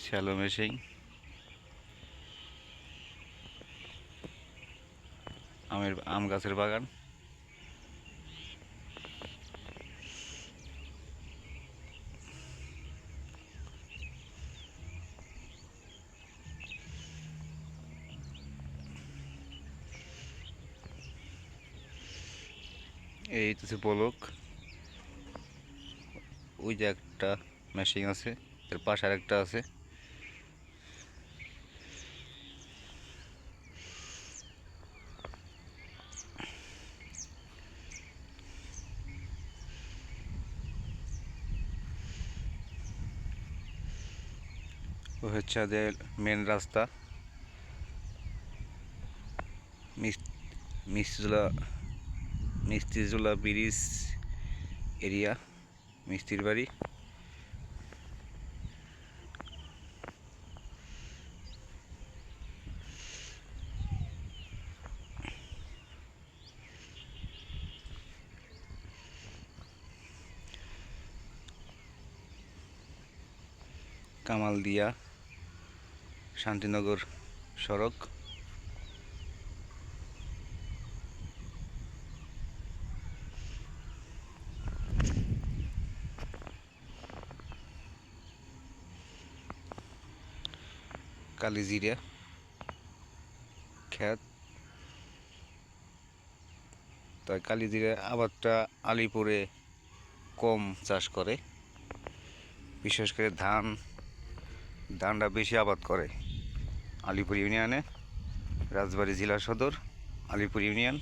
Shallow মেশিং, আম গাছের বাগান। এই হচ্ছে বলক। ওই যে একটা মেশিং আছে, এর পাশে আরেকটা আছে। ও হচ্ছে যে মেন রাস্তা, মিস্ত্রিজোলা মিস্ত্রিজোলা ব্রিজ এরিয়া, মিস্ত্রির বাড়ি। কামালদিয়া শান্তিনগর সড়ক। কালিজিরা ক্ষেত। তাই কালিজিরা আবাদটা আলিপুরে কম চাষ করে, বিশেষ করে ধানটা বেশি আবাদ করে আলিপুর ইউনিয়নে। রাজবাড়ী জেলা সদর, আলিপুর ইউনিয়ন।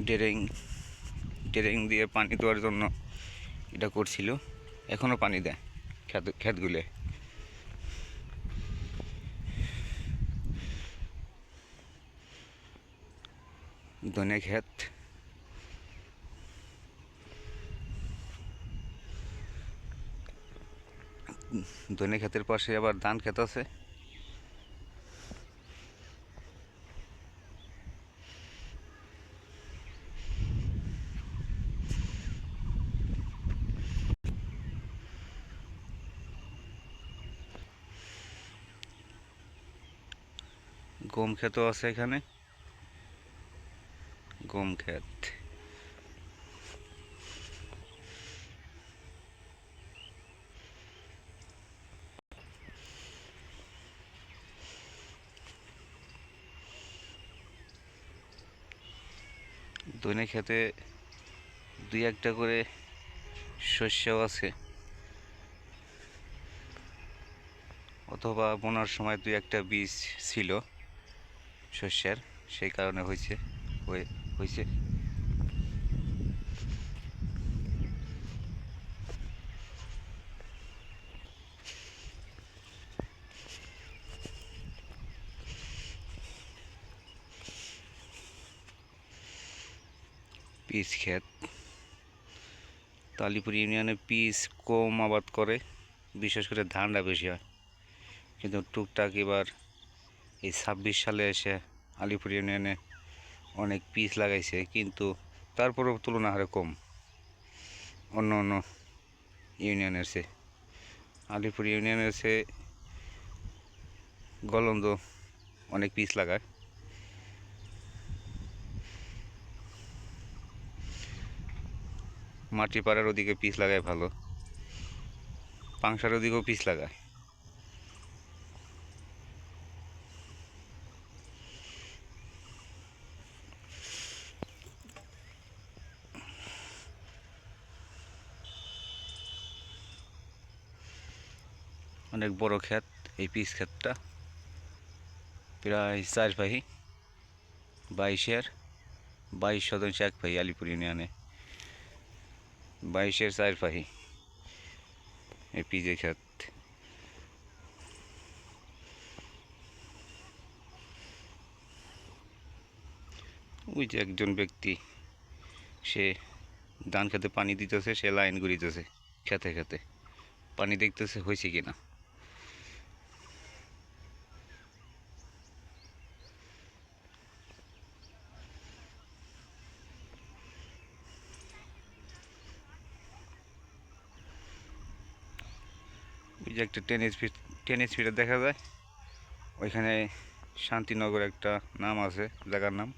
ড্রেন ড্রেন দিয়ে পানি দেওয়ার জন্য এটা করছিল, এখনও পানি দেয় ক্ষেতগুলো। ধনে ক্ষেত, ধনে ক্ষেতের পাশে আবার ধান ক্ষেত আছে। গম ক্ষেতও আছে এখানে, গম ক্ষেত। ধনে ক্ষেতে দুই একটা করে শস্যও আছে, অথবা বোনার সময় দুই একটা বীজ ছিল শস্যের, সেই কারণে হয়েছে। পিচ ক্ষেত। আলিপুর ইউনিয়নে পিচ কম আবাদ করে, বিশেষ করে ধানটা বেশি হয়। কিন্তু টুকটাক এবার এই 26 সালে এসে আলিপুর ইউনিয়নে অনেক পিচ লাগাইছে, কিন্তু তারপরেও তুলনা হারে কম অন্য অন্য ইউনিয়নের চেয়ে। আলিপুর ইউনিয়নের চেয়ে গলন্দ অনেক পিচ লাগায়। মাটিপাড়ার ওদিকে পিচ লাগায় ভালো, পাংশার ওদিকেও পিচ লাগায়। অনেক বড় ক্ষেত। এই পিস ক্ষেতটা প্রায় 4 পাহি 22 শতাংশ 1 পাহি আলিপুর ইউনিয়নে 22-এর 4 পাহি এই পিজে ক্ষেত। ওই যে একজন ব্যক্তি, সে ধান খেতে পানি দিতেছে, সে লাইন ঘুরিতেছে খেতে খেতে, পানি দেখতেছে হয়েছে কিনা। ওই যে একটা টেনিস ফিল্ড দেখা যায়, ওইখানে শান্তিনগর একটা নাম আছে জায়গার নাম।